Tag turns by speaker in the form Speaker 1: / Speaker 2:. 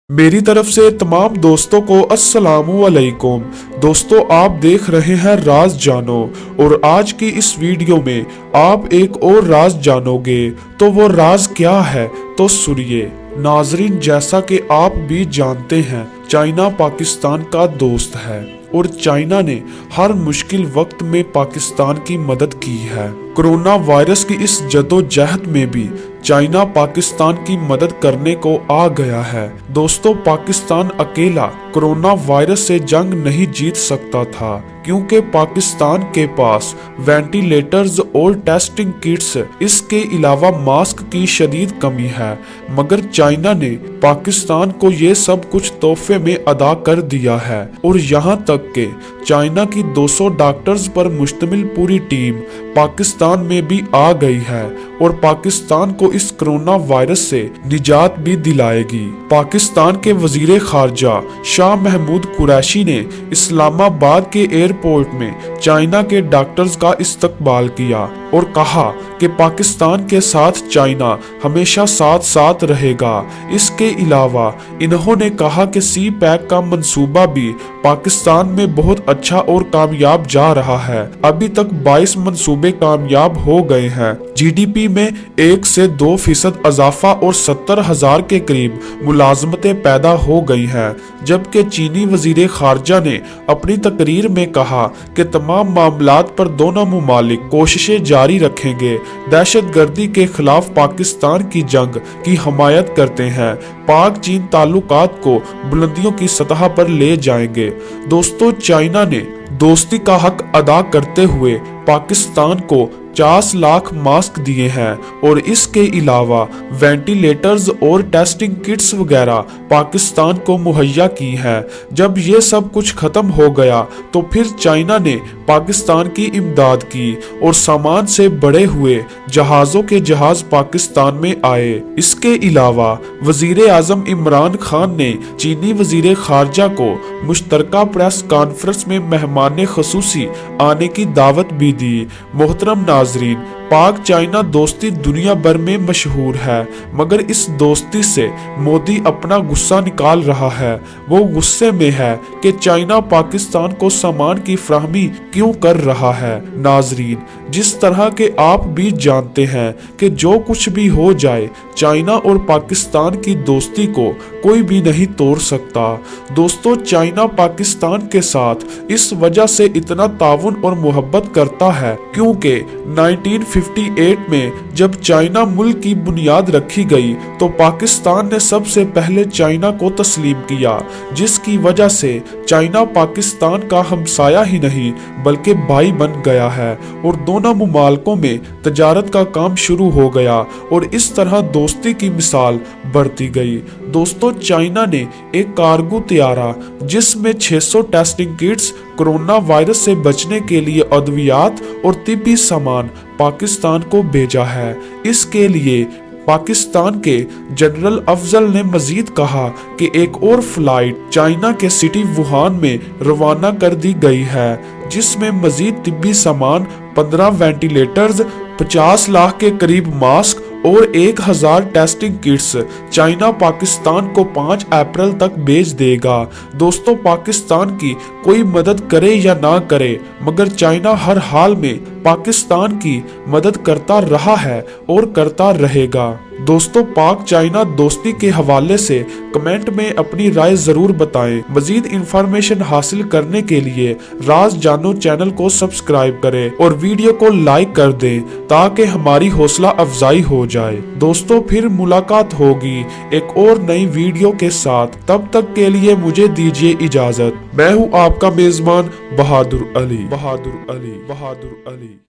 Speaker 1: मेरी तरफ से तमाम दोस्तों को अस्सलामु अलैकुम। दोस्तों, आप देख रहे हैं राज जानो और आज की इस वीडियो में आप एक और राज जानोगे। तो वो राज क्या है तो सुनिए। नाजरीन, जैसा कि आप भी जानते हैं, चाइना पाकिस्तान का दोस्त है और चाइना ने हर मुश्किल वक्त में पाकिस्तान की मदद की है। कोरोना वायरस की इस जदोजहद में भी चाइना पाकिस्तान की मदद करने को आ गया है। दोस्तों, पाकिस्तान अकेला कोरोना वायरस से जंग नहीं जीत सकता था, क्योंकि पाकिस्तान के पास वेंटिलेटर्स और टेस्टिंग किट्स, इसके अलावा मास्क की शदीद कमी है। मगर चाइना ने पाकिस्तान को ये सब कुछ तोहफे में अदा कर दिया है और यहाँ तक कि चाइना की 200 डॉक्टर्स पर मुश्तमिल पूरी टीम पाकिस्तान में भी आ गई है और पाकिस्तान को इस कोरोना वायरस से निजात भी दिलाएगी। पाकिस्तान के वजीर खारजा शाह महमूद कुरैशी ने इस्लामाबाद के एयरपोर्ट में चाइना के डॉक्टर्स का इस्तकबाल किया और कहा कि पाकिस्तान के साथ चाइना हमेशा साथ साथ रहेगा। इसके अलावा इन्होंने कहा कि सी पैक का मंसूबा भी पाकिस्तान में बहुत अच्छा और कामयाब जा रहा है। अभी तक 22 मंसूबे कामयाब हो गए हैं। जीडीपी में 1 से 2% इजाफा और 70,000 के करीब मुलाजमतें पैदा हो गई हैं। जबकि चीनी वजीर खारजा ने अपनी तकरीर में कहा कि तमाम मामलात पर दोनों मुमालिक कोशिशें जारी रखेंगे, दहशतगर्दी के खिलाफ पाकिस्तान की जंग की हमायत करते हैं, पाक चीन ताल्लुकात को बुलंदियों की सतह पर ले जाएंगे। दोस्तों, चाइना ने दोस्ती का हक अदा करते हुए पाकिस्तान को 50 लाख मास्क दिए हैं और इसके अलावा वेंटिलेटर्स और टेस्टिंग किट्स वगैरह पाकिस्तान को मुहैया की है। जब ये सब कुछ खत्म हो गया तो फिर चाइना ने पाकिस्तान की इमदाद की और सामान से बड़े हुए जहाजों के जहाज पाकिस्तान में आए। इसके अलावा वजीर आजम इमरान खान ने चीनी वजीर खारजा को मुश्तरका प्रेस कॉन्फ्रेंस में मेहमान खसूसी आने की दावत भी दी। मोहतरम नाजरीन, पाक चाइना दोस्ती दुनिया भर में मशहूर है, मगर इस दोस्ती से मोदी अपना गुस्सा निकाल रहा है। वो गुस्से में है कि चाइना पाकिस्तान को सामान की फराहमी क्यों कर रहा है। नाजरीन, जिस तरह के आप भी जानते हैं कि जो कुछ भी हो जाए, चाइना और पाकिस्तान की दोस्ती को कोई भी नहीं तोड़ सकता। दोस्तों, चाइना पाकिस्तान के साथ इस वजह से इतना ताउन और मोहब्बत करता है क्योंकि 1958 में जब चाइना मुल्क की बुनियाद रखी गई तो पाकिस्तान ने सबसे पहले चाइना को तस्लीम किया, जिसकी वजह से चाइना पाकिस्तान का हमसाया ही नहीं बल्कि भाई बन गया है और दोनों मुमालकों में तजारत का काम शुरू हो गया और इस तरह दोस्ती की मिसाल बढ़ती गई। दोस्तों, चाइना ने एक कार्गो तैयारा जिसमें 600 टेस्टिंग किट्स, कोरोना वायरस से बचने के लिए अद्वियात और तिब्बी सामान पाकिस्तान को भेजा है। इसके लिए पाकिस्तान के जनरल अफजल ने मजीद कहा कि एक और फ्लाइट चाइना के सिटी वुहान में रवाना कर दी गई है, जिसमें मजीद तिब्बी सामान, 15 वेंटिलेटर्स, 50 लाख के करीब मास्क और 1000 टेस्टिंग किट्स चाइना पाकिस्तान को 5 अप्रैल तक भेज देगा। दोस्तों, पाकिस्तान की कोई मदद करे या ना करे, मगर चाइना हर हाल में पाकिस्तान की मदद करता रहा है और करता रहेगा। दोस्तों, पाक चाइना दोस्ती के हवाले से कमेंट में अपनी राय जरूर बताएं। मजीद इंफॉर्मेशन हासिल करने के लिए राज जानो चैनल को सब्सक्राइब करें और वीडियो को लाइक कर दें ताकि हमारी हौसला अफजाई हो जाए। दोस्तों, फिर मुलाकात होगी एक और नई वीडियो के साथ। तब तक के लिए मुझे दीजिए इजाजत। मैं हूँ आपका मेजबान बहादुर अली।